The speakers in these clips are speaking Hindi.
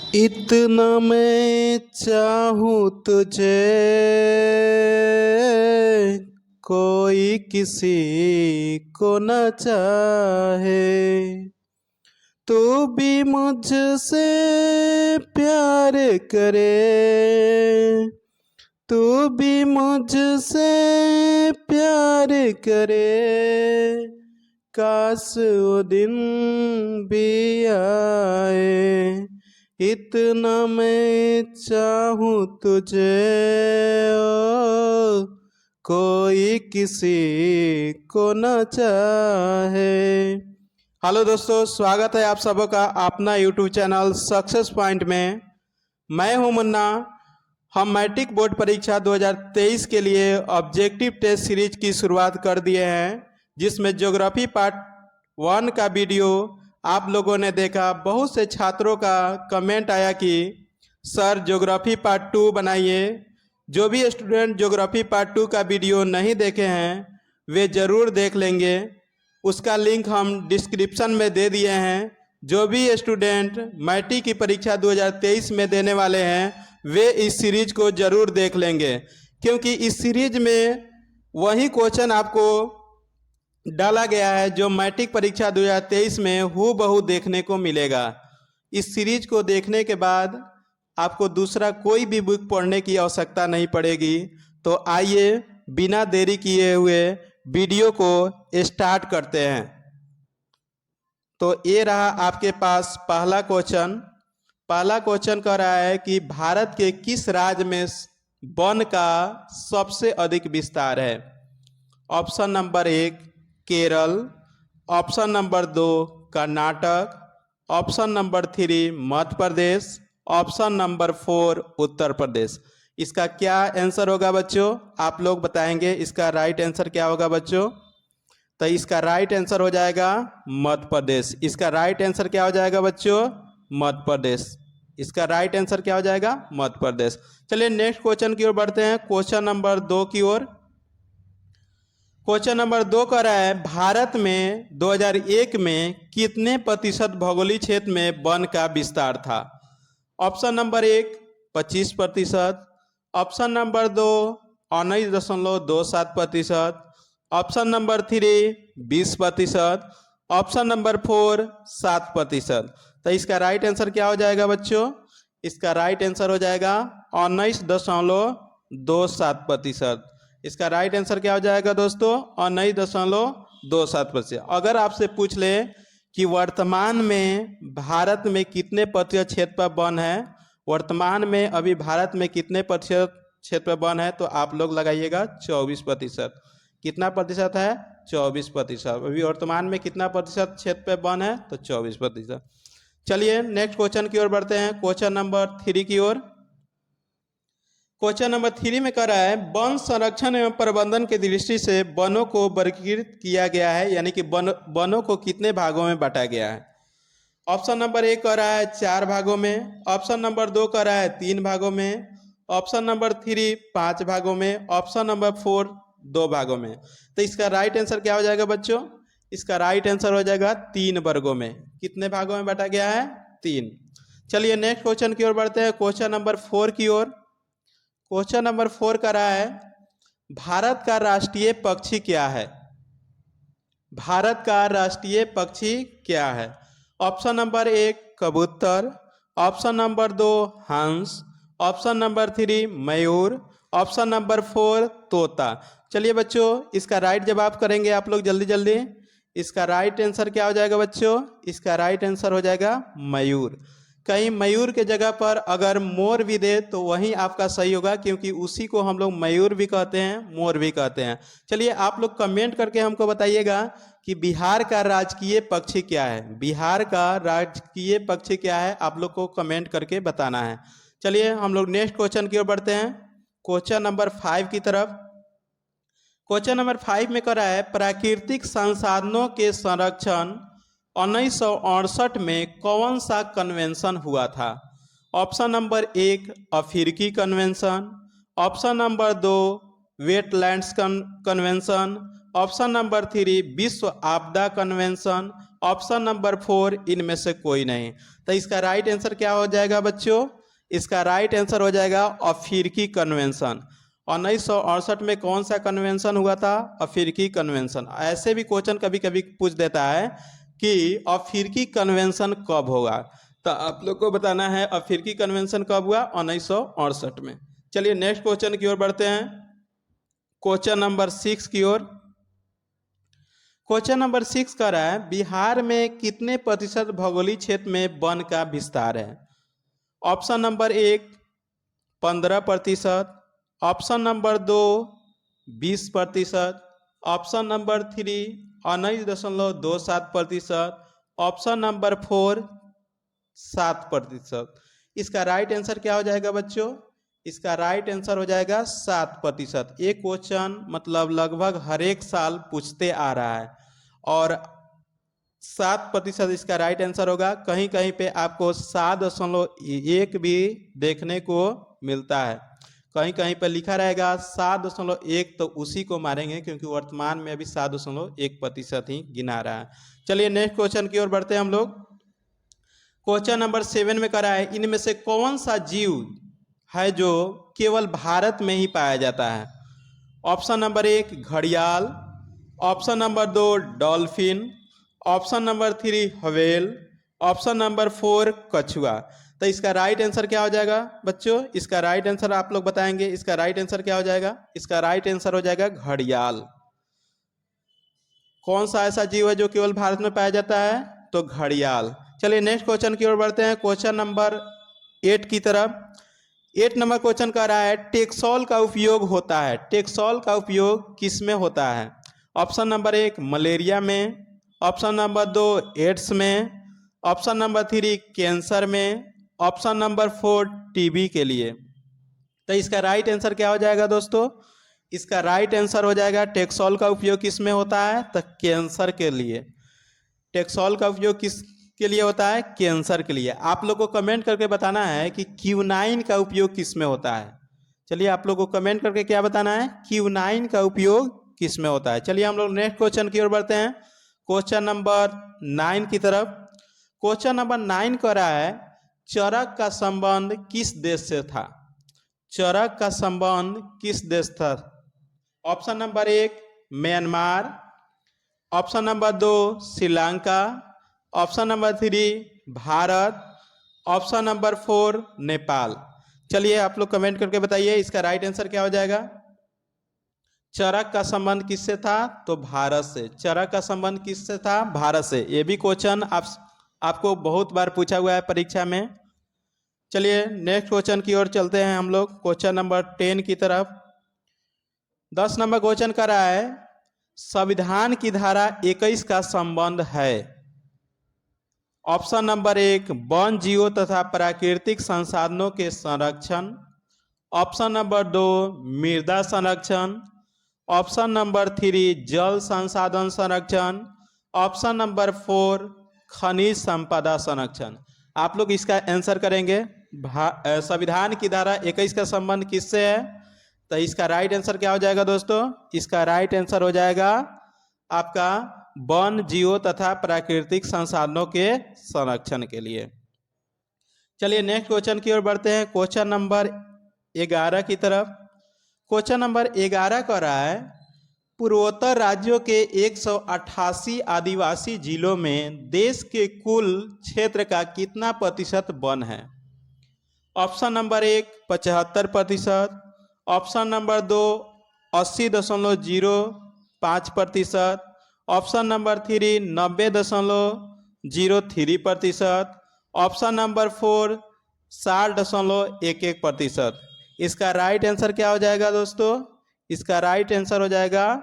इतना मैं चाहूँ तुझे, कोई किसी को न चाहे। तू भी मुझसे प्यार करे, तू भी मुझसे प्यार करे। काश वो दिन भी आए। इतना मैं चाहूँ तुझे, ओ, कोई किसी को न चाहे। हेलो दोस्तों, स्वागत है आप सबों का अपना यूट्यूब चैनल सक्सेस पॉइंट में। मैं हूं मुन्ना। हम मैट्रिक बोर्ड परीक्षा 2023 के लिए ऑब्जेक्टिव टेस्ट सीरीज की शुरुआत कर दिए हैं, जिसमें ज्योग्राफी पार्ट 1 का वीडियो आप लोगों ने देखा। बहुत से छात्रों का कमेंट आया कि सर ज्योग्राफी पार्ट 2 बनाइए। जो भी स्टूडेंट ज्योग्राफी पार्ट 2 का वीडियो नहीं देखे हैं वे ज़रूर देख लेंगे। उसका लिंक हम डिस्क्रिप्शन में दे दिए हैं। जो भी स्टूडेंट मैट्रिक की परीक्षा 2023 में देने वाले हैं वे इस सीरीज को ज़रूर देख लेंगे, क्योंकि इस सीरीज में वही क्वेश्चन आपको डाला गया है जो मैट्रिक परीक्षा 2023 में हूबहू देखने को मिलेगा। इस सीरीज को देखने के बाद आपको दूसरा कोई भी बुक पढ़ने की आवश्यकता नहीं पड़ेगी। तो आइए बिना देरी किए हुए वीडियो को स्टार्ट करते हैं। तो ये रहा आपके पास पहला क्वेश्चन। पहला क्वेश्चन कह रहा है कि भारत के किस राज्य में वन का सबसे अधिक विस्तार है। Option number 1 Kerala, option number 2 Karnataka, option number 3 मध्य प्रदेश, ऑप्शन नंबर 4 उत्तर प्रदेश। इसका क्या आंसर होगा बच्चों? आप लोग बताएंगे इसका राइट आंसर क्या होगा बच्चों? तो इसका राइट आंसर हो जाएगा मध्य प्रदेश। इसका राइट आंसर क्या हो जाएगा बच्चों? मध्य प्रदेश। इसका राइट आंसर क्या हो जाएगा? मध्य प्रदेश। चलिए नेक्स्ट क्वेश्चन की ओर बढ़ते हैं, क्वेश्चन नंबर 2 की ओर। क्वेश्चन नंबर 2 कह रहा है भारत में 2001 में कितने प्रतिशत भौगोलिक क्षेत्र में वन का विस्तार था। Option number 1 25%, option number 2 19.27%, option number 3 20%, option number 4 7%। तो इसका राइट आंसर क्या हो जाएगा बच्चों? इसका राइट आंसर हो जाएगा 19.27%। इसका राइट आंसर क्या हो जाएगा दोस्तों? 19.27%। अगर आपसे पूछ ले कि वर्तमान में भारत में कितने प्रतिशत क्षेत्र पर वन है, वर्तमान में अभी भारत में कितने प्रतिशत क्षेत्र पर वन है, तो आप लोग लगाइएगा 24%। कितना प्रतिशत है? 24%। अभी वर्तमान में कितना प्रतिशत क्षेत्र पे वन है? तो 24%। चलिए नेक्स्ट क्वेश्चन की ओर बढ़ते हैं, क्वेश्चन नंबर 3 की ओर। क्वेश्चन नंबर 3 में कह रहा है वन संरक्षण एवं प्रबंधन की दृष्टि से वनों को वर्गीकृत किया गया है, यानी कि वनों को कितने भागों में बांटा गया है। ऑप्शन नंबर 1 कह रहा है 4 भागों में, ऑप्शन नंबर 2 कह रहा है 3 भागों में, ऑप्शन नंबर 3 5 भागों में, ऑप्शन नंबर 4 2 भागों में। तो इसका राइट आंसर क्या हो जाएगा बच्चों? इसका राइट आंसर हो जाएगा 3 वर्गों में। कितने भागों में बांटा गया है? 3। चलिए नेक्स्ट क्वेश्चन की ओर बढ़ते हैं, क्वेश्चन नंबर 4 की ओर। क्वेश्चन नंबर 4 का रहा है भारत का राष्ट्रीय पक्षी क्या है। भारत का राष्ट्रीय पक्षी क्या है? ऑप्शन नंबर 1 कबूतर, ऑप्शन नंबर 2 हंस, ऑप्शन नंबर 3 मयूर, ऑप्शन नंबर 4 तोता। चलिए बच्चों इसका राइट जवाब करेंगे आप लोग जल्दी जल्दी। इसका राइट आंसर क्या हो जाएगा बच्चों? इसका राइट आंसर हो जाएगा मयूर। कहीं मयूर के जगह पर अगर मोर भी दे तो वही आपका सही होगा, क्योंकि उसी को हम लोग मयूर भी कहते हैं, मोर भी कहते हैं। चलिए आप लोग कमेंट करके हमको बताइएगा कि बिहार का राजकीय पक्षी क्या है। बिहार का राजकीय पक्षी क्या है, आप लोग को कमेंट करके बताना है। चलिए हम लोग नेक्स्ट क्वेश्चन की ओर बढ़ते हैं, क्वेश्चन नंबर 5 की तरफ। क्वेश्चन नंबर 5 में कह रहा है प्राकृतिक संसाधनों के संरक्षण 1968 में कौन सा कन्वेंशन हुआ था। ऑप्शन नंबर 1 अफ्रीकी convention, option number 2 wetlands convention, option number 3 विश्व आपदा कन्वेंशन, ऑप्शन नंबर 4 इनमें से कोई नहीं। तो इसका राइट आंसर क्या हो जाएगा बच्चों? इसका राइट आंसर हो जाएगा अफ्रीकी कन्वेंशन। 1968 में कौन सा कन्वेंशन हुआ था? अफ्रीकी कन्वेंशन। ऐसे भी क्वेश्चन कभी कभी पूछ देता है कि अफ्रीकी कन्वेंशन कब होगा, तो आप लोग को बताना है अफ्रीकी कन्वेंशन कब हुआ? 1968 में। चलिए नेक्स्ट क्वेश्चन की ओर बढ़ते हैं, क्वेश्चन नंबर 6 की ओर। क्वेश्चन नंबर 6 कह रहा है बिहार में कितने प्रतिशत भौगोलिक क्षेत्र में वन का विस्तार है? Option number 1 15%, option number 2 20%, option number 3 19.27%, option number 4 7%। इसका राइट आंसर क्या हो जाएगा बच्चों? इसका राइट आंसर हो जाएगा 7%। ये क्वेश्चन मतलब लगभग हर एक साल पूछते आ रहा है और 7% इसका राइट आंसर होगा। कहीं कहीं पे आपको 7.1 भी देखने को मिलता है, कहीं कहीं पे लिखा रहेगा 7.1, तो उसी को मारेंगे क्योंकि वर्तमान में अभी 7.1% ही गिना रहा है। चलिए नेक्स्ट क्वेश्चन की ओर बढ़ते हैं हम लोग। क्वेश्चन नंबर 7 में करा है इनमें से कौन सा जीव है जो केवल भारत में ही पाया जाता है? ऑप्शन नंबर 1 घड़ियाल, option number 2 dolphin, option number 3 whale, option number 4 कछुआ। तो इसका राइट आंसर क्या हो जाएगा बच्चों? इसका राइट आंसर आप लोग बताएंगे। इसका राइट आंसर क्या हो जाएगा? इसका राइट आंसर हो जाएगा घड़ियाल। कौन सा ऐसा जीव है जो केवल भारत में पाया जाता है? तो घड़ियाल। चलिए नेक्स्ट क्वेश्चन की ओर बढ़ते हैं, क्वेश्चन नंबर 8 की तरफ। 8 नंबर क्वेश्चन कह रहा है टेक्सोल का उपयोग होता है, टेक्सोल का उपयोग किस में होता है? ऑप्शन नंबर 1 मलेरिया में, ऑप्शन नंबर 2 एड्स में, ऑप्शन नंबर 3 कैंसर में, ऑप्शन नंबर 4 टीबी के लिए। तो इसका राइट आंसर क्या हो जाएगा दोस्तों? इसका राइट आंसर हो जाएगा टेक्सोल का उपयोग किस में होता है? तो कैंसर के लिए। टेक्सोल का उपयोग किस के लिए होता है? कैंसर के लिए। आप लोग को कमेंट करके बताना है कि क्यूनाइन का उपयोग किस में होता है। चलिए आप लोग को कमेंट करके क्या बताना है? क्यूनाइन का उपयोग किस में होता है। चलिए हम लोग नेक्स्ट क्वेश्चन की ओर बढ़ते हैं, क्वेश्चन नंबर 9 की तरफ। क्वेश्चन नंबर 9 कह रहा है चरक का संबंध किस देश से था? चरक का संबंध किस देश था? Option number 1 Myanmar, option number 2 Sri Lanka, option number 3 Bharat, option number 4 Nepal. चलिए आप लोग कमेंट करके बताइए इसका राइट आंसर क्या हो जाएगा? चरक का संबंध किससे था? तो भारत से। चरक का संबंध किससे था? भारत से। ये भी क्वेश्चन आपको बहुत बार पूछा हुआ है परीक्षा में। चलिए नेक्स्ट क्वेश्चन की ओर चलते हैं हम लोग, क्वेश्चन नंबर 10 की तरफ। 10 नंबर क्वेश्चन कर रहा है संविधान की धारा 21 का संबंध है। ऑप्शन नंबर 1 वन जीवों तथा प्राकृतिक संसाधनों के संरक्षण, ऑप्शन नंबर 2 मृदा संरक्षण, ऑप्शन नंबर 3 जल संसाधन संरक्षण, ऑप्शन नंबर 4 खनिज संपदा संरक्षण। आप लोग इसका आंसर करेंगे। संविधान की धारा 21 का संबंध किससे है? तो इसका राइट आंसर क्या हो जाएगा दोस्तों? इसका राइट आंसर हो जाएगा आपका वन जीवों तथा प्राकृतिक संसाधनों के संरक्षण के लिए। चलिए नेक्स्ट क्वेश्चन की ओर बढ़ते हैं, क्वेश्चन नंबर 11 की तरफ। क्वेश्चन नंबर 11 कह रहा है पूर्वोत्तर राज्यों के 188 आदिवासी जिलों में देश के कुल क्षेत्र का कितना प्रतिशत वन है? Option number 1 75%, option number 2 80.05%, option number 3 90.03%, option number 4 60.11%। इसका राइट आंसर क्या हो जाएगा दोस्तों? इसका राइट आंसर हो जाएगा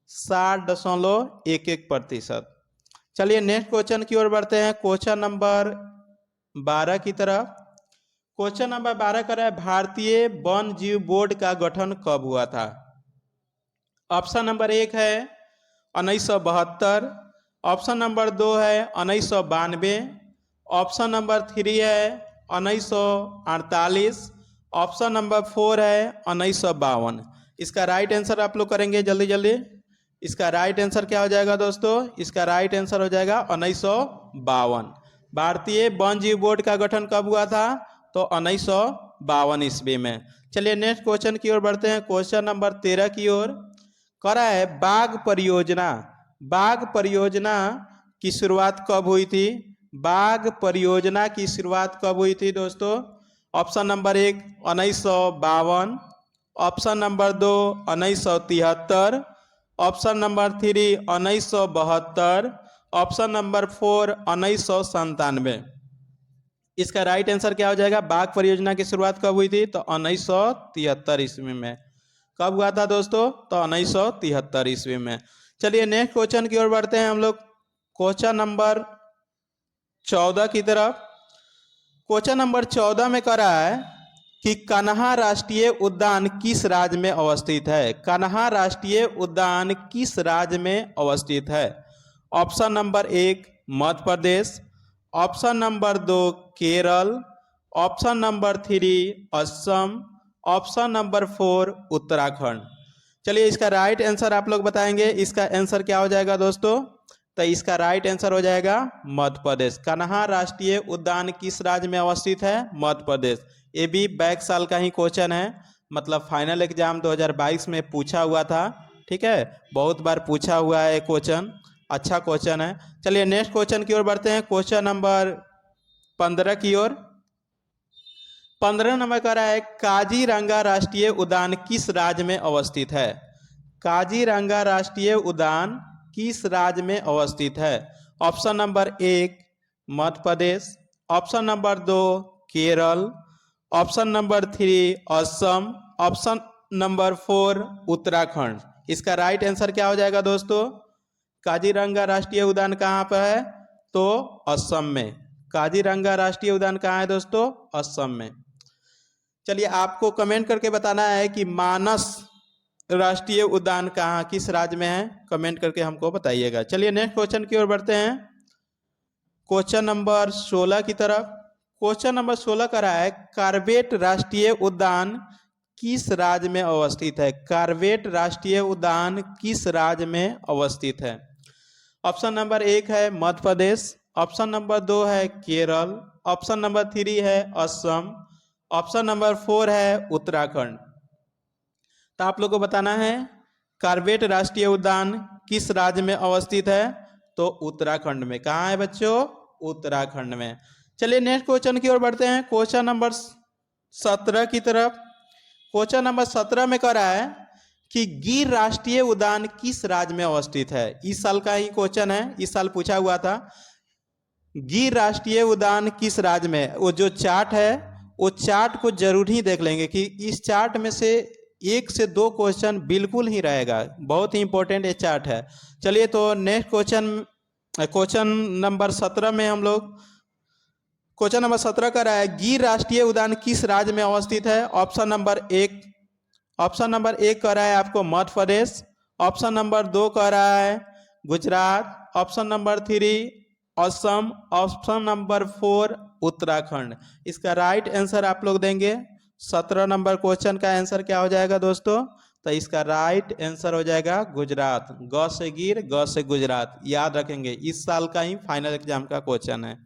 60.11%। चलिए नेक्स्ट क्वेश्चन की ओर बढ़ते हैं, क्वेश्चन नंबर 12 की तरफ। क्वेश्चन नंबर 12 कर रहा है भारतीय वन जीव बोर्ड का गठन कब हुआ था? ऑप्शन नंबर 1 है 1972, ऑप्शन नंबर 2 है 1992, ऑप्शन नंबर 3 है 1948, ऑप्शन नंबर 4 है 1952। इसका राइट आंसर आप लोग करेंगे जल्दी जल्दी। इसका राइट आंसर क्या हो जाएगा दोस्तों? इसका राइट आंसर हो जाएगा 1952। भारतीय वन जीव बोर्ड का गठन कब हुआ था? तो 1952 ईस्वी में। चलिए नेक्स्ट क्वेश्चन की ओर बढ़ते हैं, क्वेश्चन नंबर 13 की ओर। कह रहा है बाघ परियोजना, बाघ परियोजना की शुरुआत कब हुई थी? बाघ परियोजना की शुरुआत कब हुई थी दोस्तों? Option number 1 1952, option number 2 1973, option number 3 1972, option number 4 1997। इसका राइट आंसर क्या हो जाएगा? बाघ परियोजना की शुरुआत कब हुई थी? तो 1973 ईस्वी में। कब हुआ था दोस्तों? तो 1973 ईस्वी में। चलिए नेक्स्ट क्वेश्चन की ओर बढ़ते हैं हम लोग, क्वेश्चन नंबर 14 की तरफ। क्वेश्चन नंबर 14 में कह रहा है कि कन्हा राष्ट्रीय उद्यान किस राज्य में अवस्थित है? कन्हा राष्ट्रीय उद्यान किस राज्य में अवस्थित है? Option number 1 Madhya Pradesh, option number 2 Kerala, option number 3 Assam, option number 4 Uttarakhand. चलिए इसका राइट आंसर आप लोग बताएंगे। इसका आंसर क्या हो जाएगा दोस्तों? तो इसका राइट आंसर हो जाएगा मध्य प्रदेश। कन्हा राष्ट्रीय उद्यान किस राज्य में अवस्थित है? मध्य प्रदेश। ये भी बैक साल का ही क्वेश्चन है, मतलब फाइनल एग्जाम 2022 में पूछा हुआ था। ठीक है, बहुत बार पूछा हुआ है क्वेश्चन, अच्छा क्वेश्चन है। चलिए नेक्स्ट क्वेश्चन की ओर बढ़ते हैं, क्वेश्चन नंबर 15 की ओर। 15 नंबर का रहा है काजीरंगा राष्ट्रीय उद्यान किस राज्य में अवस्थित है? काजीरंगा राष्ट्रीय उद्यान किस राज्य में अवस्थित है? Option number 1 Madhya Pradesh, option number 2 Kerala, option number 3 Assam, option number 4 Uttarakhand. इसका राइट आंसर क्या हो जाएगा दोस्तों? काजीरंगा राष्ट्रीय उद्यान कहाँ पर है? तो असम में। काजीरंगा राष्ट्रीय उद्यान कहाँ है दोस्तों? असम में। चलिए आपको कमेंट करके बताना है कि मानस राष्ट्रीय उद्यान कहाँ, किस राज्य में है, कमेंट करके हमको बताइएगा। चलिए नेक्स्ट क्वेश्चन की ओर बढ़ते हैं, क्वेश्चन नंबर 16 की तरफ। क्वेश्चन नंबर 16 का रहा है कॉर्बेट राष्ट्रीय उद्यान किस राज्य में अवस्थित है? कॉर्बेट राष्ट्रीय उद्यान किस राज्य में अवस्थित है? ऑप्शन नंबर 1 है मध्य प्रदेश, ऑप्शन नंबर 2 है केरल, ऑप्शन नंबर 3 है असम, ऑप्शन नंबर 4 है उत्तराखंड। तो आप लोगों को बताना है कॉर्बेट राष्ट्रीय उद्यान किस राज्य में अवस्थित है? तो उत्तराखंड में। कहाँ है बच्चों? उत्तराखंड में। चलिए नेक्स्ट क्वेश्चन की ओर बढ़ते हैं, क्वेश्चन नंबर 17 की तरफ। क्वेश्चन नंबर 17 में कह रहा है कि गिर राष्ट्रीय उद्यान किस राज्य में अवस्थित है? इस साल का ही क्वेश्चन है, इस साल पूछा हुआ था। गिर राष्ट्रीय उद्यान किस राज्य में? वो जो चार्ट है, वो चार्ट को जरूर ही देख लेंगे कि इस चार्ट में से 1 से 2 क्वेश्चन बिल्कुल ही रहेगा, बहुत ही इंपॉर्टेंट ये चार्ट है। चलिए तो नेक्स्ट क्वेश्चन नंबर 17 में हम लोग, क्वेश्चन नंबर 17 का रहा है गिर राष्ट्रीय उद्यान किस राज्य में अवस्थित है? ऑप्शन नंबर 1 कह रहा है आपको मध्य प्रदेश, ऑप्शन नंबर 2 कह रहा है Gujarat, option number 3 Assam, option number 4 Uttarakhand. इसका राइट आंसर आप लोग देंगे। 17 नंबर क्वेश्चन का आंसर क्या हो जाएगा दोस्तों? तो इसका राइट आंसर हो जाएगा गुजरात। ग से गिर, ग से गुजरात, याद रखेंगे, इस साल का ही फाइनल एग्जाम का क्वेश्चन है।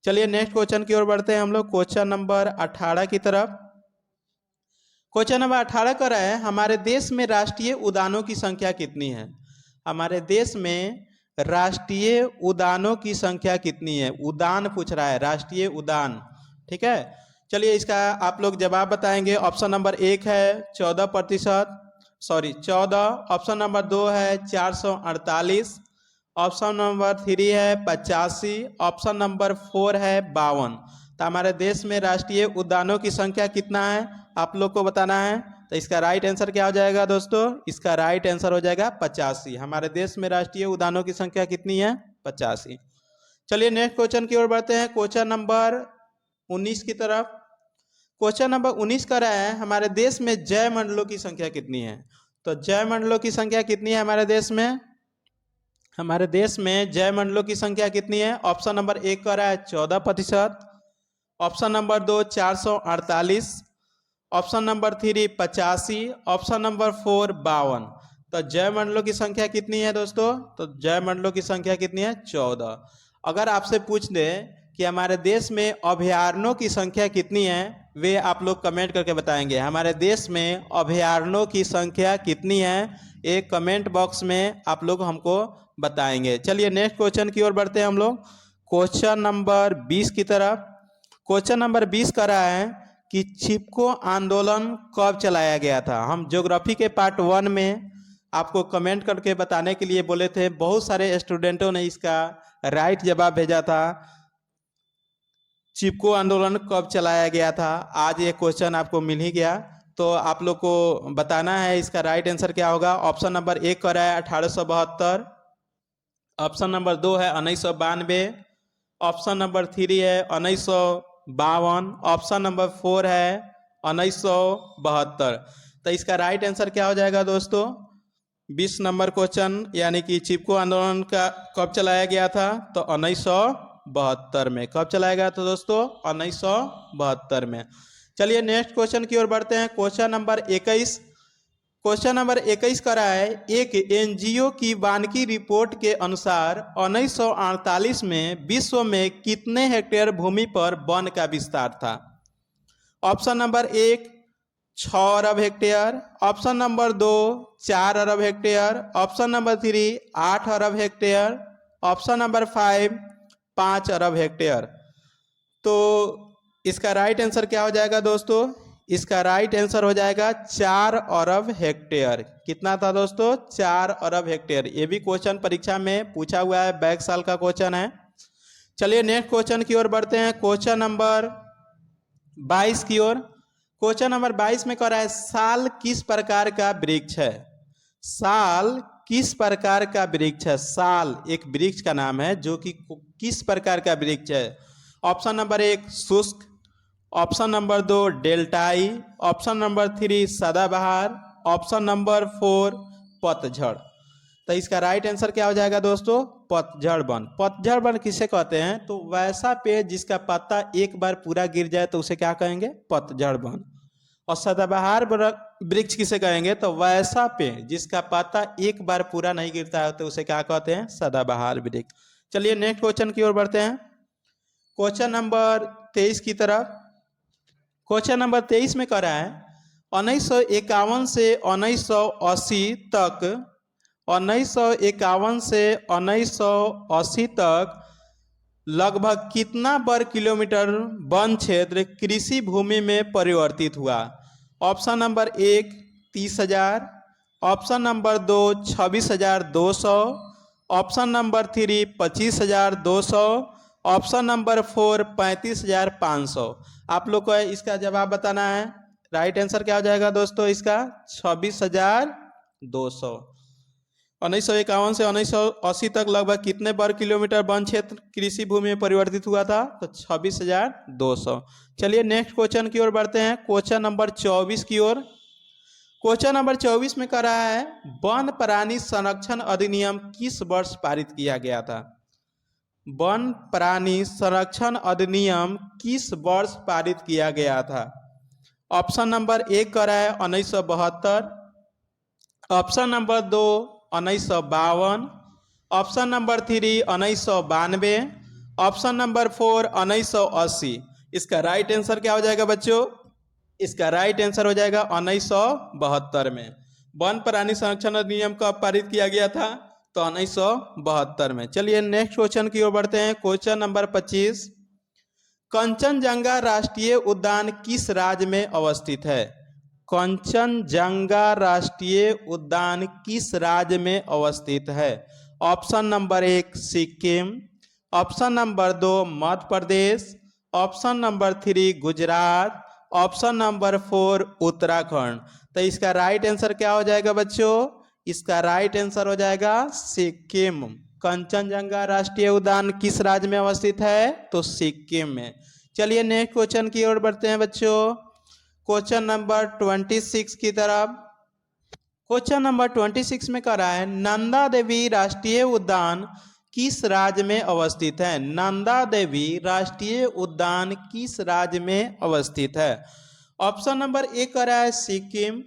चलिए नेक्स्ट क्वेश्चन की ओर बढ़ते हैं हम लोग, क्वेश्चन नंबर 18 की तरफ। क्वेश्चन नंबर 18 कर रहा है हमारे देश में राष्ट्रीय उद्यानों की संख्या कितनी है? हमारे देश में राष्ट्रीय उद्यानों की संख्या कितनी है? उद्यान पूछ रहा है, राष्ट्रीय उद्यान। ठीक है, चलिए इसका आप लोग जवाब बताएंगे। ऑप्शन नंबर 1 है 14%, 14, ऑप्शन नंबर 2 है 448, ऑप्शन नंबर 3 है 85, ऑप्शन नंबर 4 है 52। तो हमारे देश में राष्ट्रीय उद्यानों की संख्या कितना है आप लोग को बताना है। तो इसका राइट आंसर क्या हो जाएगा दोस्तों? इसका राइट आंसर हो जाएगा 85। हमारे देश में राष्ट्रीय उद्यानों की संख्या कितनी है? 85। चलिए नेक्स्ट क्वेश्चन की ओर बढ़ते हैं, क्वेश्चन नंबर 19 की तरफ। क्वेश्चन नंबर 19 का रहा है हमारे देश में जय मंडलों की संख्या कितनी है? तो जय मंडलों की संख्या कितनी है हमारे देश में? हमारे देश में जय मंडलों की संख्या कितनी है? ऑप्शन नंबर 1 का रहा है 14%, option number 2 448, option number 3 85, option number 4 52। तो जैवमंडलों की संख्या कितनी है दोस्तों? तो जैवमंडलों की संख्या कितनी है? 14। अगर आपसे पूछ दे कि हमारे देश में अभयारण्यों की संख्या कितनी है, वे आप लोग कमेंट करके बताएंगे। हमारे देश में अभयारण्यों की संख्या कितनी है, एक कमेंट बॉक्स में आप लोग हमको बताएंगे। चलिए नेक्स्ट क्वेश्चन की ओर बढ़ते हैं हम लोग, क्वेश्चन नंबर 20 की तरफ। क्वेश्चन नंबर 20 कह रहा है कि चिपको आंदोलन कब चलाया गया था। हम ज्योग्राफी के पार्ट 1 में आपको कमेंट करके बताने के लिए बोले थे, बहुत सारे स्टूडेंटों ने इसका राइट जवाब भेजा था, चिपको आंदोलन कब चलाया गया था। आज ये क्वेश्चन आपको मिल ही गया, तो आप लोग को बताना है इसका राइट आंसर क्या होगा। ऑप्शन नंबर 1 कह रहा है 1872, ऑप्शन नंबर 2 है 1992, ऑप्शन नंबर 3 है 1952, ऑप्शन नंबर 4 है 1972। तो इसका राइट आंसर क्या हो जाएगा दोस्तों? 20 नंबर क्वेश्चन, यानी कि चिपको आंदोलन का कब चलाया गया था, तो 1972 में। कब चलाया गया था दोस्तों? 1972 में। चलिए नेक्स्ट क्वेश्चन की ओर बढ़ते हैं, क्वेश्चन नंबर 21। क्वेश्चन नंबर 21 का रहा है, एक एनजीओ की वानिकी रिपोर्ट के अनुसार 1948 में विश्व में कितने हेक्टेयर भूमि पर वन का विस्तार था। ऑप्शन नंबर 1 6 अरब हेक्टेयर, ऑप्शन नंबर 2 4 अरब हेक्टेयर, ऑप्शन नंबर 3 8 अरब हेक्टेयर, ऑप्शन नंबर 5 5 अरब हेक्टेयर। तो इसका राइट आंसर क्या हो जाएगा दोस्तों? इसका राइट आंसर हो जाएगा 4 अरब हेक्टेयर। कितना था दोस्तों? 4 अरब हेक्टेयर। ये भी क्वेश्चन परीक्षा में पूछा हुआ है, बैक साल का क्वेश्चन है। चलिए नेक्स्ट क्वेश्चन की ओर बढ़ते हैं, क्वेश्चन नंबर 22 की ओर। क्वेश्चन नंबर 22 में कह रहा है, साल किस प्रकार का वृक्ष है। साल किस प्रकार का वृक्ष है। साल एक वृक्ष का नाम है जो कि किस प्रकार का वृक्ष है। ऑप्शन नंबर 1 शुष्क, ऑप्शन नंबर 2 डेल्टाई, ऑप्शन नंबर 3 सदाबहार, ऑप्शन नंबर 4 पतझड़। तो इसका राइट आंसर क्या हो जाएगा दोस्तों? पतझड़ वन। पतझड़ वन किसे कहते हैं? तो वैसा पेड़ जिसका पत्ता एक बार पूरा गिर जाए तो उसे क्या कहेंगे? पतझड़ वन। और सदाबहार वृक्ष किसे कहेंगे? तो वैसा पेड़ जिसका पत्ता एक बार पूरा नहीं गिरता है तो उसे क्या कहते हैं? सदाबहार वृक्ष। चलिए नेक्स्ट क्वेश्चन की ओर बढ़ते हैं, क्वेश्चन नंबर 23 की तरफ। क्वेश्चन नंबर 23 में कह रहा है, 1951 से 1980 तक, 1951 से 1980 तक लगभग कितना वर्ग किलोमीटर वन क्षेत्र कृषि भूमि में परिवर्तित हुआ। Option number 1 30,000, option number 2 26,200, option number 3 25,200, option number 4 35,500। आप लोग को इसका जवाब बताना है। राइट आंसर क्या हो जाएगा दोस्तों? इसका 26,200। 1951 से 1980 तक लगभग कितने वर्ग किलोमीटर वन क्षेत्र कृषि भूमि में परिवर्तित हुआ था? तो 26,200। चलिए नेक्स्ट क्वेश्चन की ओर बढ़ते हैं, क्वेश्चन नंबर 24 की ओर। क्वेश्चन नंबर 24 में कह रहा है, वन प्राणी संरक्षण अधिनियम किस वर्ष पारित किया गया था। वन प्राणी संरक्षण अधिनियम किस वर्ष पारित किया गया था। ऑप्शन नंबर 1 कह रहा है 1972, option number 2 1952, option number 3 1992, option number 4 1980। इसका राइट आंसर क्या हो जाएगा बच्चों? इसका राइट आंसर हो जाएगा 1972 में। वन प्राणी संरक्षण अधिनियम कब पारित किया गया था? तो 1972 में। चलिए नेक्स्ट क्वेश्चन की ओर बढ़ते हैं, क्वेश्चन नंबर 25। कंचनजंगा राष्ट्रीय उद्यान किस राज्य में अवस्थित है। कंचनजंगा राष्ट्रीय उद्यान किस राज्य में अवस्थित है। Option number 1 Sikkim, option number 2 Madhya Pradesh, option number 3 Gujarat, option number 4 Uttarakhand. तो इसका राइट आंसर क्या हो जाएगा बच्चों? इसका राइट आंसर हो जाएगा सिक्किम। कंचनजंगा राष्ट्रीय उद्यान किस राज्य में अवस्थित है? तो सिक्किम में। चलिए नेक्स्ट क्वेश्चन की ओर बढ़ते हैं बच्चों, क्वेश्चन नंबर 26 की तरफ। क्वेश्चन नंबर 26 में कह रहा है, नंदा देवी राष्ट्रीय उद्यान किस राज्य में अवस्थित है। नंदा देवी राष्ट्रीय उद्यान किस राज्य में अवस्थित है। ऑप्शन नंबर 1 कह रहा है Sikkim,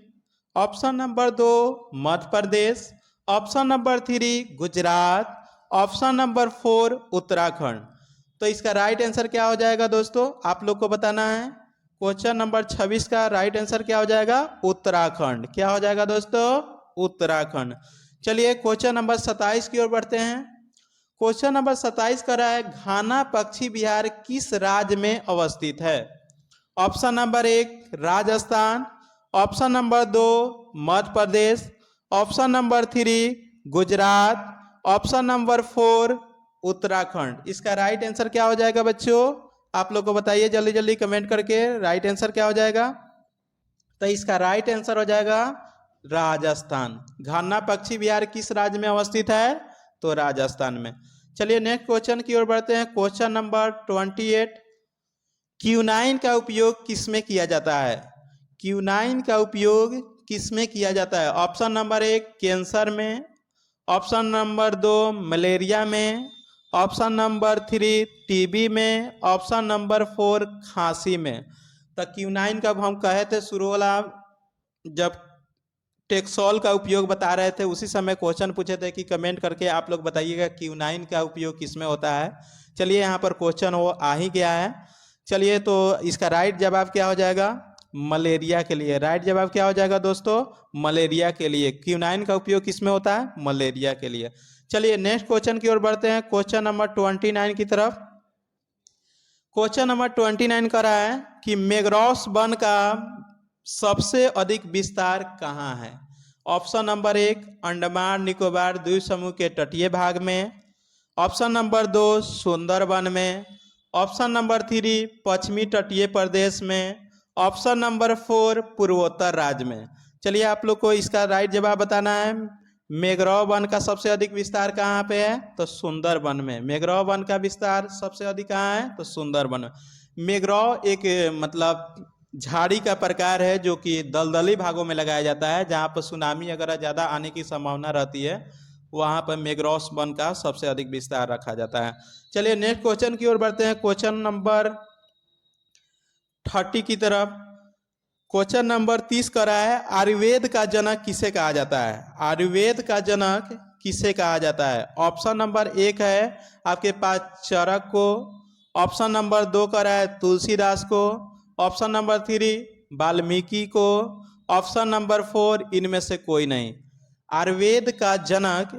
option number 2 Madhya Pradesh, option number 3 Gujarat, option number 4 Uttarakhand. तो इसका राइट आंसर क्या हो जाएगा दोस्तों, आप लोग को बताना है। क्वेश्चन नंबर 26 का राइट आंसर क्या हो जाएगा, उत्तराखंड। क्या हो जाएगा दोस्तों, उत्तराखंड। चलिए क्वेश्चन नंबर 27 की ओर बढ़ते हैं। क्वेश्चन नंबर 27 कर रहा है, घाना पक्षी विहार किस राज्य में अवस्थित है। Option number 1 Rajasthan, option number 2 Madhya Pradesh, option number 3 Gujarat, option number 4 Uttarakhand. इसका राइट आंसर क्या हो जाएगा बच्चों, आप लोग को बताइए जल्दी जल्दी कमेंट करके, राइट आंसर क्या हो जाएगा। तो इसका राइट आंसर हो जाएगा राजस्थान। घाना पक्षी विहार किस राज्य में अवस्थित है, तो राजस्थान में। चलिए नेक्स्ट क्वेश्चन की ओर बढ़ते हैं। क्वेश्चन नंबर 28, क्यूनाइन का उपयोग किसमें किया जाता है। क्यूनाइन का उपयोग किसमें किया जाता है। ऑप्शन नंबर 1 कैंसर में, ऑप्शन नंबर 2 मलेरिया में, ऑप्शन नंबर 3 टीबी में, ऑप्शन नंबर 4 खांसी में। तो क्यूनाइन का हम कहे थे शुरू वाला जब टेक्सोल का उपयोग बता रहे थे उसी समय क्वेश्चन पूछे थे कि कमेंट करके आप लोग बताइएगा क्यूनाइन का उपयोग किसमें होता है। चलिए यहाँ पर क्वेश्चन वो आ ही गया है। चलिए तो इसका राइट जवाब क्या हो जाएगा, मलेरिया के लिए। राइट जवाब क्या हो जाएगा दोस्तों, मलेरिया के लिए। क्यूनाइन का उपयोग किसमें होता है, मलेरिया के लिए। चलिए नेक्स्ट क्वेश्चन की ओर बढ़ते हैं, क्वेश्चन नंबर 29 की तरफ। क्वेश्चन नंबर 29 का रहा है कि मैंग्रोव वन का सबसे अधिक विस्तार कहाँ है। ऑप्शन नंबर 1 अंडमान निकोबार द्वीप समूह के तटीय भाग में, ऑप्शन नंबर 2 सुंदरवन में, ऑप्शन नंबर 3 पश्चिमी तटीय प्रदेश में, ऑप्शन नंबर 4 पूर्वोत्तर राज्य में। चलिए आप लोग को इसका राइट जवाब बताना है। मैंग्रोव वन का सबसे अधिक विस्तार कहाँ पे है, तो सुंदरवन में। मैंग्रोव वन का विस्तार सबसे अधिक कहाँ है, तो सुंदरवन में। मैंग्रोव एक मतलब झाड़ी का प्रकार है जो कि दलदली भागों में लगाया जाता है, जहाँ पर सुनामी अगर ज़्यादा आने की संभावना रहती है वहाँ पर मैंग्रोव वन का सबसे अधिक विस्तार रखा जाता है। चलिए नेक्स्ट क्वेश्चन की ओर बढ़ते हैं, क्वेश्चन नंबर 30 की तरफ। क्वेश्चन नंबर 30 का रहा है, आयुर्वेद का जनक किसे कहा जाता है। आयुर्वेद का जनक किसे कहा जाता है। ऑप्शन नंबर 1 है आपके पास चरक को, ऑप्शन नंबर 2 का रहा है तुलसीदास को, ऑप्शन नंबर 3 वाल्मीकि को, ऑप्शन नंबर 4 इनमें से कोई नहीं। आयुर्वेद का जनक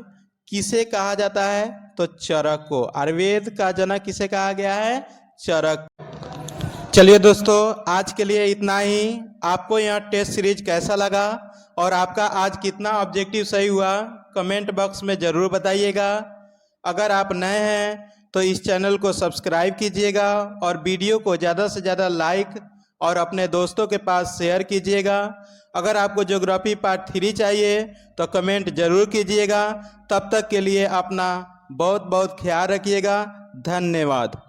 किसे कहा जाता है, तो चरक को। आयुर्वेद का जनक किसे कहा गया है, चरक। चलिए दोस्तों आज के लिए इतना ही। आपको यह टेस्ट सीरीज कैसा लगा और आपका आज कितना ऑब्जेक्टिव सही हुआ कमेंट बॉक्स में ज़रूर बताइएगा। अगर आप नए हैं तो इस चैनल को सब्सक्राइब कीजिएगा और वीडियो को ज़्यादा से ज़्यादा लाइक और अपने दोस्तों के पास शेयर कीजिएगा। अगर आपको ज्योग्राफी पार्ट 3 चाहिए तो कमेंट ज़रूर कीजिएगा। तब तक के लिए अपना बहुत बहुत ख्याल रखिएगा। धन्यवाद।